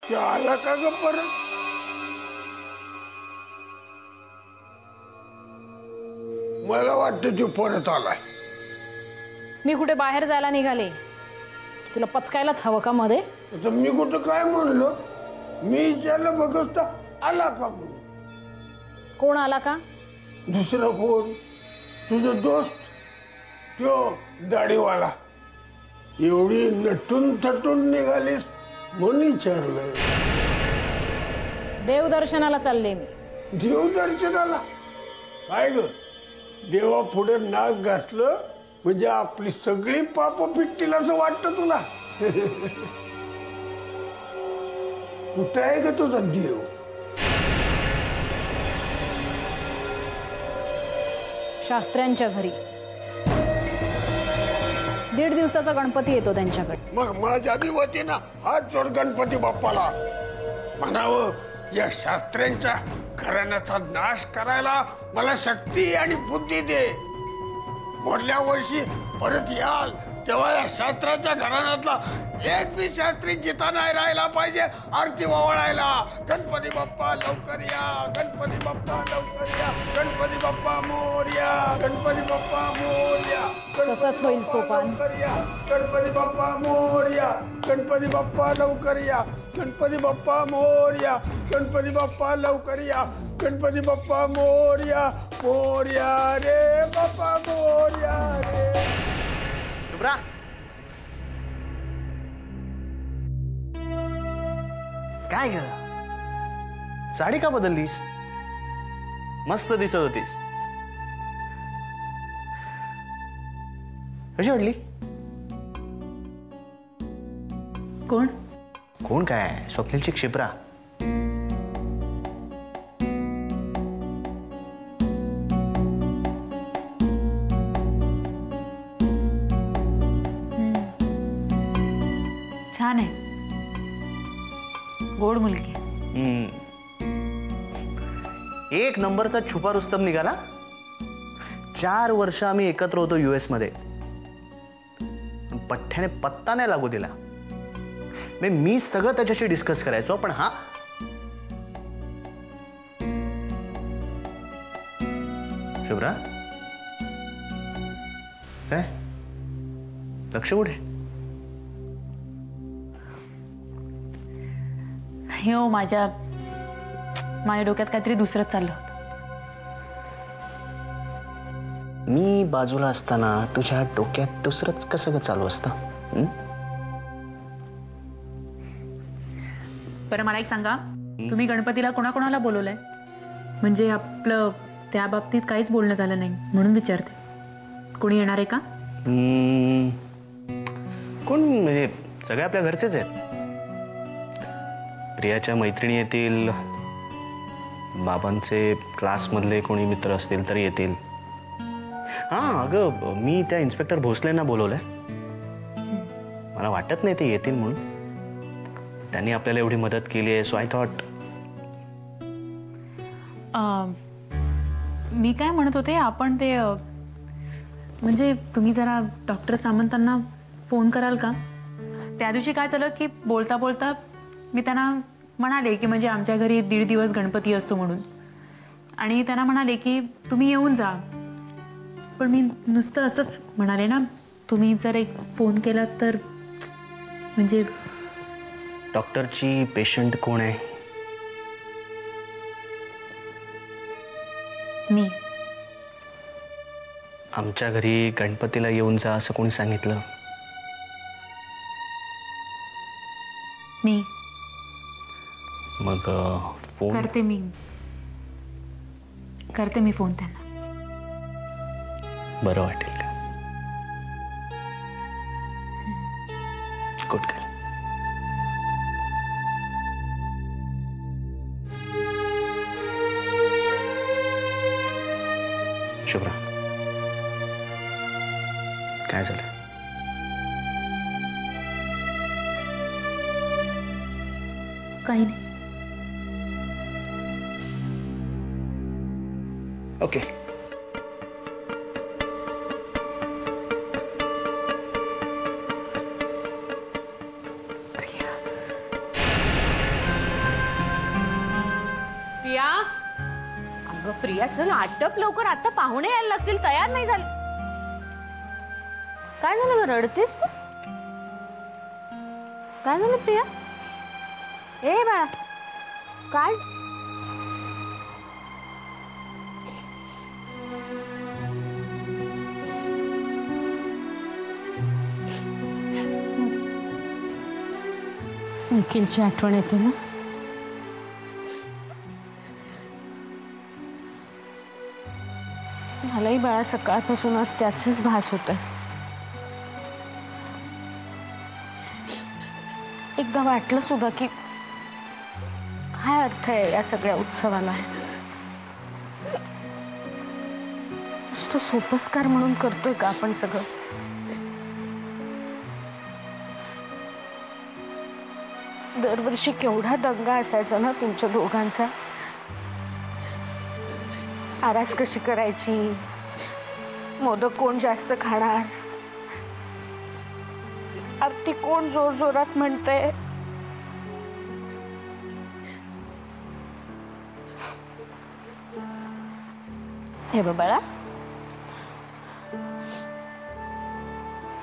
ते आला का ग परत? मला वाटतं तो परत आलाय. मी कुठे बाहेर जायला निघाले, तुला पचकायलाच हवं का मध्ये? आता मी कुठं काय म्हणलो? मी विचारलं बघत आला का म्हणून. कोण आला का? दुसरा कोण? तुझं दोस्त त्यो दाढीवाला. एवढी नटून थटून निघालीस म्हणून विचारलं. देवदर्शनाला चालले मी. देवदर्शनाला? काय ग, देवा पुढे नाक घातलं म्हणजे आपली सगळी पाप फिटतील असं वाटतं तुला? कुठं आहे ग तुझा देव? शास्त्र्यांच्या घरी. 1.5 दिवसाचा गणपती येतो त्यांच्याकडे. मग माझ्या बी वतीनं हात जोड गणपती बाप्पाला. म्हणावं, या शास्त्र्यांच्या घराण्याचा नाश करायला मला शक्ती आणि बुद्धी दे. पुढल्या वर्षी परत याल तेव्हा या शास्त्राच्या घराण्यातला एक बी शास्त्री जिता नाही राहिला पाहिजे आरती ओवाळायला. गणपती बाप्पा लवकर या, गणपती बाप्पा लवकर या, गणपती बाप्पा मोरया, गणपती बाप्पा मोरया. तसंच होईल सोपान. गणपती बाप्पा मोरया, गणपती बाप्पा लवकर या, गणपती बाप्पा मोरया, गणपती बाप्पा लवकर या, गणपती बाप्पा मोरया. मोरया रे बाप्पा मोरया रे. शुभ्रा, काय ग, साडी का बदललीस? मस्त दिसत होतीस. कशी वाटली? कोण? कोण काय, स्वप्नीलची क्षिप्रा. छान आहे, गोड मुलगी. एक नंबरचा छुपा रुस्तम निघाला. 4 वर्ष आम्ही एकत्र होतो US मध्ये. पठ्ठ्याने पत्ता नाही लागू दिला. मी सगळं त्याच्याशी डिस्कस करायचो, पण हा शुभ्रा काय लक्ष कुठे? हो, माझ्या डोक्यात काहीतरी दुसरंच चाललं होतं. मी बाजूला असताना तुझ्या डोक्यात दुसरंच कसं ग चालू असतं? बरं, मला एक सांगा, तुम्ही गणपतीला कोणाकोणाला बोलवलंय? म्हणजे आपलं त्या बाबतीत काहीच बोलणं झालं नाही म्हणून विचारते. कोणी येणार आहे का? कोण म्हणजे सगळे आपल्या घरचेच आहेत. प्रियाच्या मैत्रिणी येतील, बाबांचे क्लासमधले कोणी मित्र असतील तर येतील. हां, अगं मी त्या इन्स्पेक्टर भोसलेंना बोलवलंय. मला वाटत नाही ते येतील म्हणून. त्यांनी आपल्याला एवढी मदत केली आहे, सो आय थॉट. मी काय म्हणत होते, आपण ते म्हणजे तुम्ही जरा डॉक्टर सामंतांना फोन कराल का? त्या दिवशी काय झालं की बोलता बोलता मी त्यांना म्हणाले की म्हणजे आमच्या घरी 1.5 दिवस गणपती असतो म्हणून, आणि त्यांना म्हणाले की तुम्ही येऊन जा. पण मी नुसतं असंच म्हणाले ना, तुम्ही जर एक फोन केला तर. म्हणजे डॉक्टरची पेशंट कोण आहे? मी. आमच्या घरी गणपतीला येऊन जा असं कोणी सांगितलं? मी. मग फोन करते मी फोन त्यांना. बरं वाटेल का? Good girl. शुभ्रा, काय झालं? काही नाही. ओके. प्रिया, अगं प्रिया चल आटप लवकर, आता पाहुणे यायला लागतील, तयार नाही झाले. काय झालं ग, रडतेस तू? काय झालं प्रिया? ए बाळा काय? निखिलची आठवण येते ना. मलाही बाळा सकाळपासूनच त्याचेच भास होत आहे. एकदा वाटलं सुद्धा की काय अर्थ आहे या सगळ्या उत्सवाला. नुसतं सोपस्कार म्हणून करतोय का आपण सगळं? दरवर्षी केवढा दंगा असायचा ना तुमच्या दोघांचा. आरास कशी करायची, मोदक कोण जास्त खाणार, आरती कोण जोर जोरात म्हणते. हे बाळा,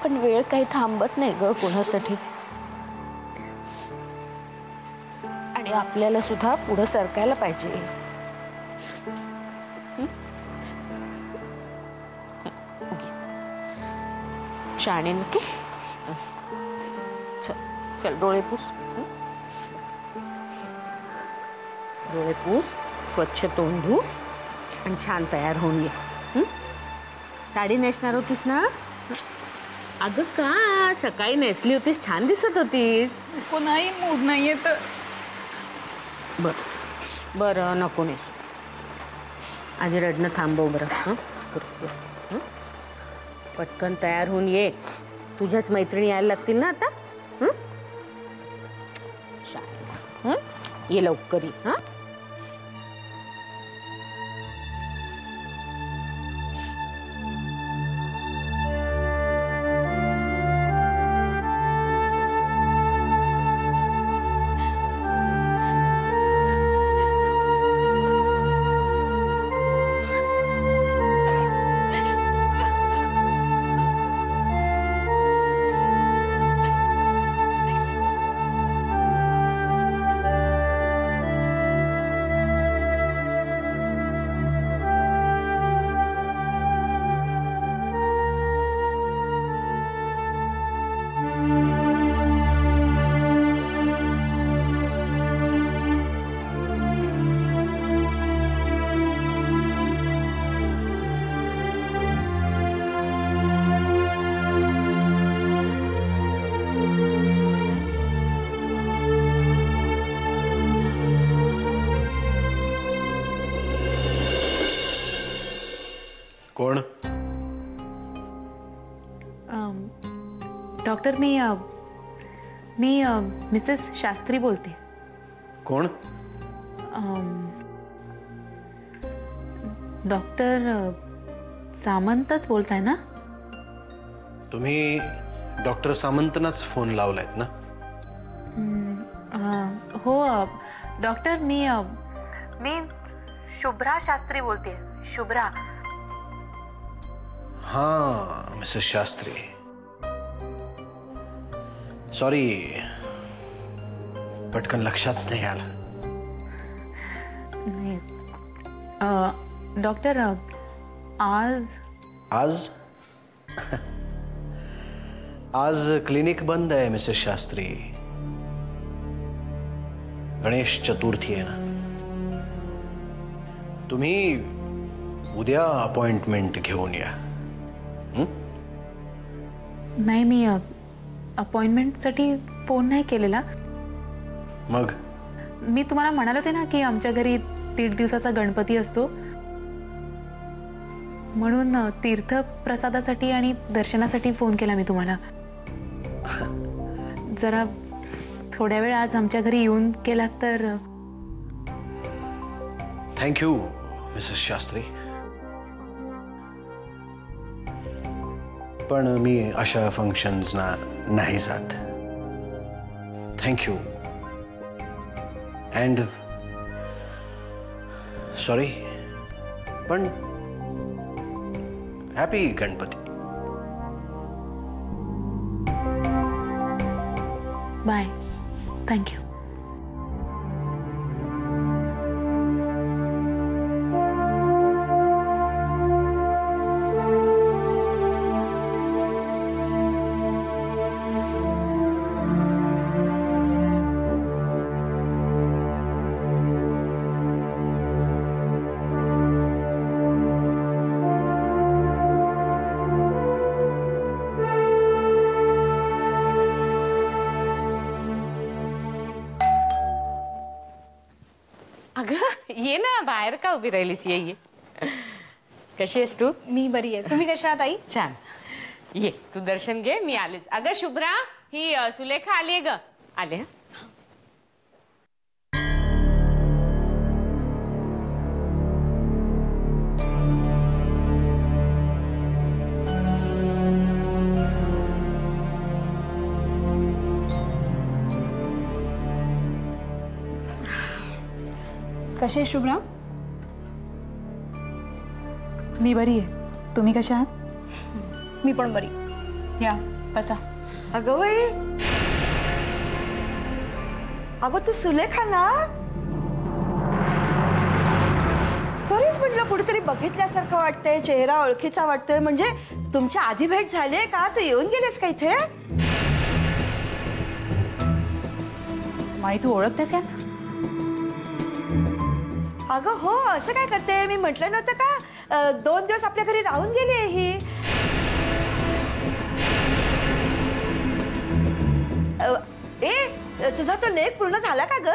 पण वेळ काही थांबत नाही ग कोणासाठी. आणि आपल्याला सुद्धा पुढे सरकायला पाहिजे. शाणे ना तू. चल चल डोळे पुस. डोळे पुस, स्वच्छ तोंड धु आणि छान तयार होऊन ये. साडी नेसणार होतीस ना? अगं का सकाळी नेसली होतीस, छान दिसत होतीस. नाही, मूड नाहीये तर. बरं बरं नको नेसू. आधी रडणं थांबव बरं. पटकन तयार होऊन ये, तुझ्याच मैत्रिणी यायला लागतील ना आता. ये लवकर ये. हा कोण? डॉक्टर मी मिसेस शास्त्री बोलते. कोण? डॉक्टर सामंतच बोलताय ना? तुम्ही डॉक्टर सामंतनाच फोन लावलायत ना? हो डॉक्टर, मी शुभ्रा शास्त्री बोलते. शुभ्रा. हाँ मिसेस शास्त्री, सॉरी पटकन लक्षात नाही आलं. डॉक्टर आज आज आज क्लिनिक बंद आहे मिसेस शास्त्री. गणेश चतुर्थी आहे ना. तुम्ही उद्या अपॉइंटमेंट घेऊन या. नाही, मी अपॉइंटमेंटसाठी फोन नाही केलेला. मग मी तुम्हाला म्हणाले होते ना की आमच्या घरी 1.5 दिवसाचा गणपती असतो, म्हणून तीर्थ प्रसादासाठी आणि दर्शनासाठी फोन केला मी तुम्हाला. जरा थोड्या वेळ आज आमच्या घरी येऊन केलात तर. थँक्यू मिसेस शास्त्री, पण मी अशा फंक्शन्सना नाही जात. थँक्यू. अँड सॉरी, पण हॅपी गणपती. बाय. थँक्यू. अगं ये ना, बाहेर का उभी राहिलीस? ये. कशी आहेस तू? मी बरी आहे. तुम्ही कशा आहात आई? छान. ये तू दर्शन घे, मी आलेच. अगं शुभ्रा, ही सुलेखा आलीये ग. आले. हं? कशी आहे शुभ्रा? मी बरी आहे. तुम्ही कशा आहात? मी पण बरी. या बसा. अगं बाई, अगं तू सुलेखा ना? तरीच म्हटलं कुठेतरी बघितल्यासारखं वाटतंय, चेहरा ओळखीचा वाटतोय. म्हणजे तुमच्या आधी भेट झाली का? तू येऊन गेलेस का इथे? माई तू ओळखतेस या? अगं हो, असं काय करते? मी म्हटलं नव्हतं का 2 दिवस आपल्या घरी राहून गेली आहे ही. तुझा तो लेख पूर्ण झाला का ग?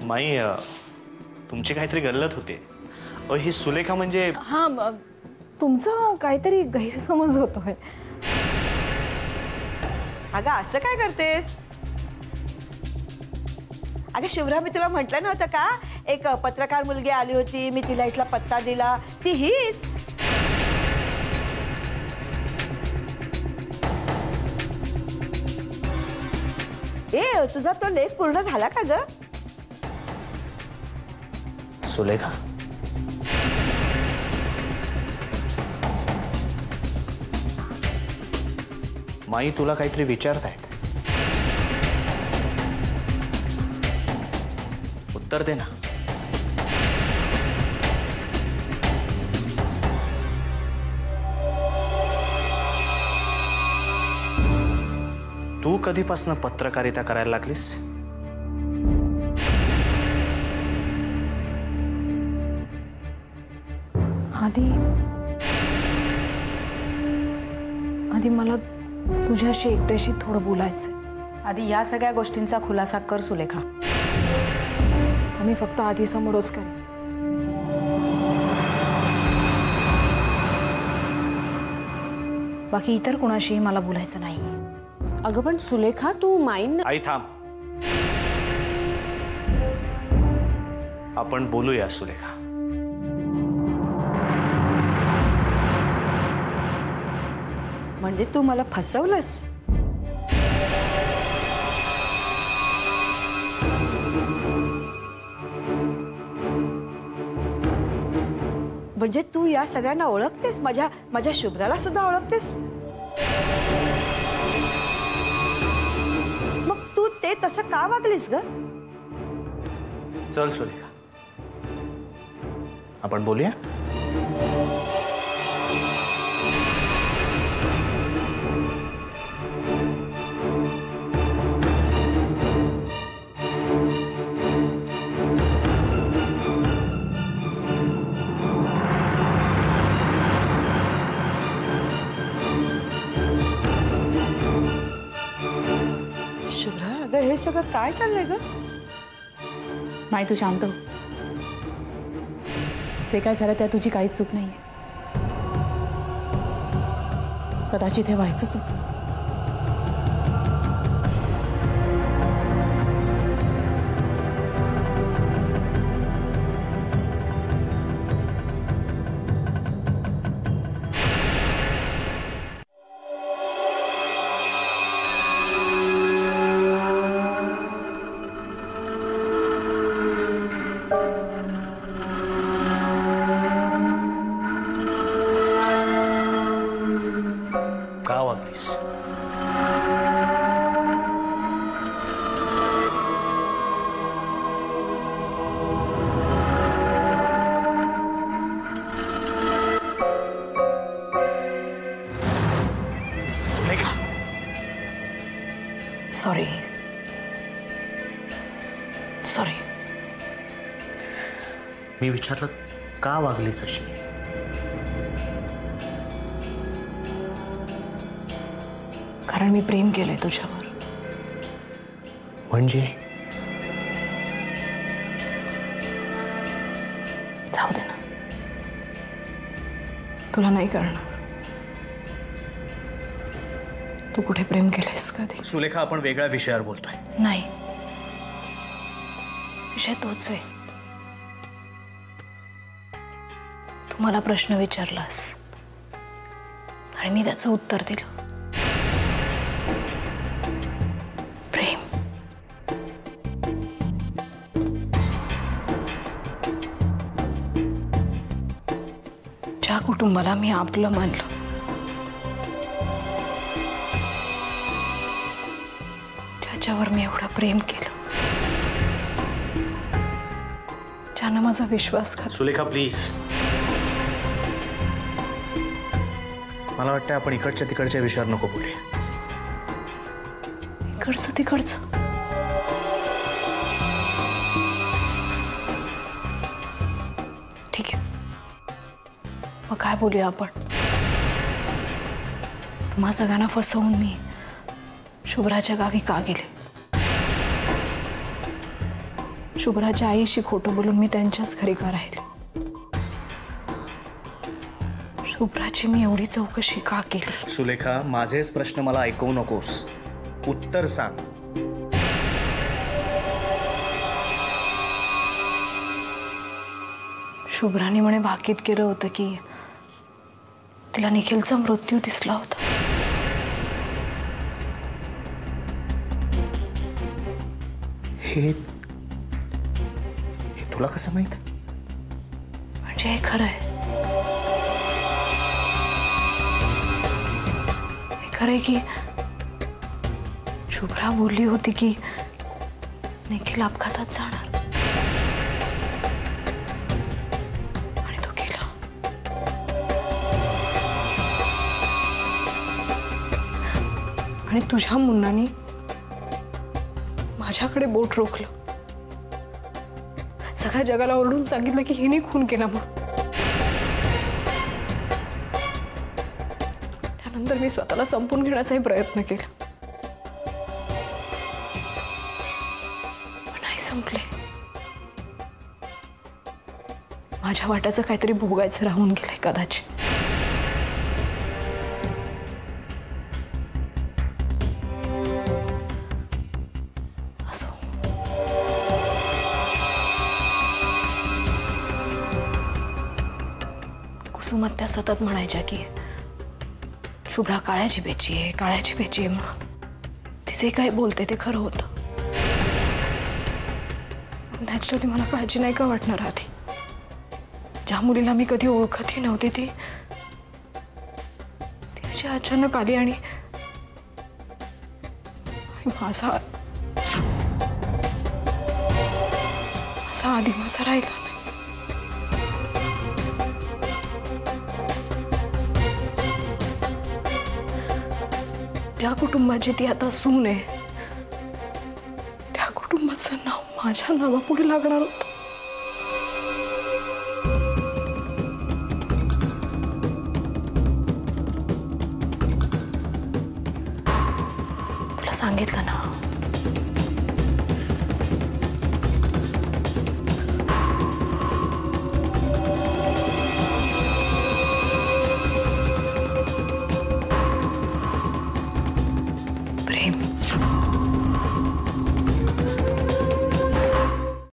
माई, तुमची काहीतरी गल्लत होते. ही सुलेखा म्हणजे? हा, तुमचा काहीतरी गैरसमज होतोय. अगं असं काय करतेस? अगं शुभ्रा, मी तुला म्हटलं नव्हतं का एक पत्रकार मुलगी आली होती, मी तिला इथला पत्ता दिला, ती हीच. तुझा तो लेख पूर्ण झाला का ग? सुलेखा, माई तुला काहीतरी विचारतायत. उत्तर दे ना. तू कधीपासून पत्रकारिता करायला लागलीस? आधी मला तुझ्याशी एकट्याशी थोडं बोलायचंय. आधी या सगळ्या गोष्टींचा खुलासा कर सुलेखा. मी फक्त आधी समोरच करेन. बाकी इतर कोणाशीही मला बोलायचं नाही. अगं पण सुलेखा, तू माईन. आई थांब. आपण बोलूया सुलेखा. म्हणजे तू मला फसवलंस? म्हणजे तू या सगळ्यांना ओळखतेस? माझ्या शुभ्राला सुद्धा ओळखतेस? मग तू ते तसं का वागलीस ग? चल सुलेखा, आपण बोलूया. शुभ्रा, अगं हे सगळं काय चाललंय ग? माई तू शांत हो. जे काय झालं त्या तुझी काहीच चूक नाहीये. कदाचित हे व्हायचंच होतं. Sorry sorry. मी विचारलं का वागलीस अशी? कारण मी प्रेम केलंय तुझ्यावर. म्हणजे जाऊ दे ना, तुला नाही कळणार. तू कुठे प्रेम केलंयस कधी? सुलेखा, आपण वेगळ्या विषयावर बोलतोय. नाही, विषय तोच आहे. तू मला प्रश्न विचारलास आणि मी त्याचं उत्तर दिलं. प्रेम. ज्या कुटुंबाला मी आपलं मानलं, त्याच्यावर मी एवढं प्रेम केलं, ज्यानं माझा विश्वासघात. सुलेखा प्लीज, मला वाटतं आपण इकडच्या तिकडच्या विषयावर नको बोलूया. इकडचं तिकडचं ठीक आहे, मग काय बोलूया आपण? तुम्हा सगळ्यांना फसवून मी शुभ्राच्या गावी का गेले? शुभ्राच्या आईशी खोटं बोलून मी त्यांच्याच घरी का राहिले? शुभ्राची मी एवढी चौकशी का केली? सुलेखा, माझेच प्रश्न मला ऐकवू नकोस, उत्तर सांग. शुभ्राने म्हणे भाकीत केलं होतं की तिला निखिलचा मृत्यू दिसला होता. हे तुला कसं माहित? म्हणजे हे खरं आहे. हे खरं आहे की शुभ्रा बोलली होती की निखिल अपघातात जाणार आणि तो गेला. आणि तुझ्या मुन्नानी माझ्याकडे बोट रोखलं, सगळ्या जगाला ओरडून सांगितलं की हिने खून केला म्हणून. त्यानंतर मी स्वतःला संपून घेण्याचाही प्रयत्न केला, पण नाही संपले. माझ्या वाट्याचं काहीतरी भोगायचं राहून गेलंय कदाचित. कुसुमात त्या सतत म्हणायच्या की शुभ्रा काळ्या जिभेची आहे, काळ्या जिभेची आहे म्हणून. तिचे काही बोलते ते खरं होतं. नॅचरली मला काळजी नाही का वाटणार आधी? ज्या मुलीला मी कधी ओळखतही नव्हती ती अशी अचानक आली आणि माझा आधी माझा राहिला नाही. ज्या कुटुंबाची ती आता सून आहे, त्या कुटुंबाचं नाव माझ्या नावापुढे लागणार होतं. तुला सांगितलं ना,